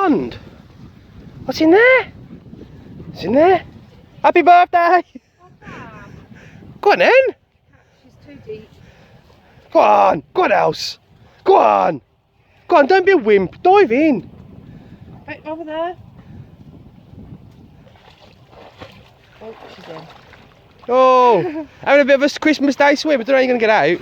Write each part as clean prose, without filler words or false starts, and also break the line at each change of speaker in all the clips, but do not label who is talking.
pond? What's in there? What's in there? Happy birthday! Go on then!
She's too deep.
Go on! Go on, Else! Go on! Go on, don't be a wimp. Dive in.
Right over there. Oh, she's in.
Oh! Having a bit of a Christmas Day swim. I don't know how you're going to get out.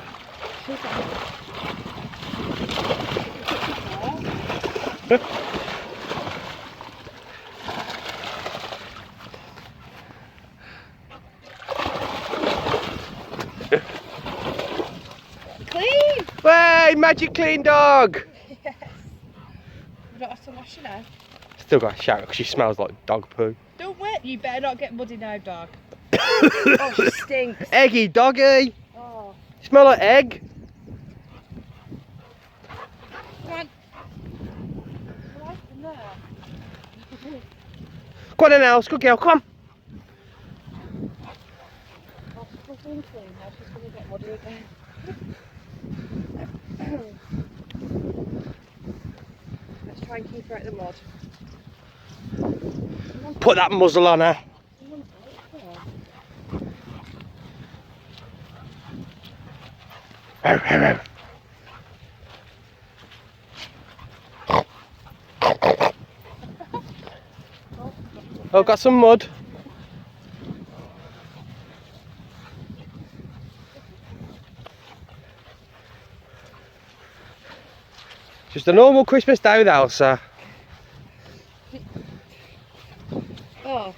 Clean!
Hey, magic clean dog!
Yes. We don't have to wash her now.
Still got a shower because she smells like dog poo.
Don't wet. You better not get muddy now, dog. Oh, she stinks.
Eggy doggy!
Oh.
Smell like egg.
Come on. Right in there.
Go on then, Else. Good girl. Come on.
Oh, she's clean now. She's going to get muddy again. Let's try and keep her out of the mud.
Put that muzzle on her. Oh, got some mud. Just a normal Christmas day with Elsa.
Oh.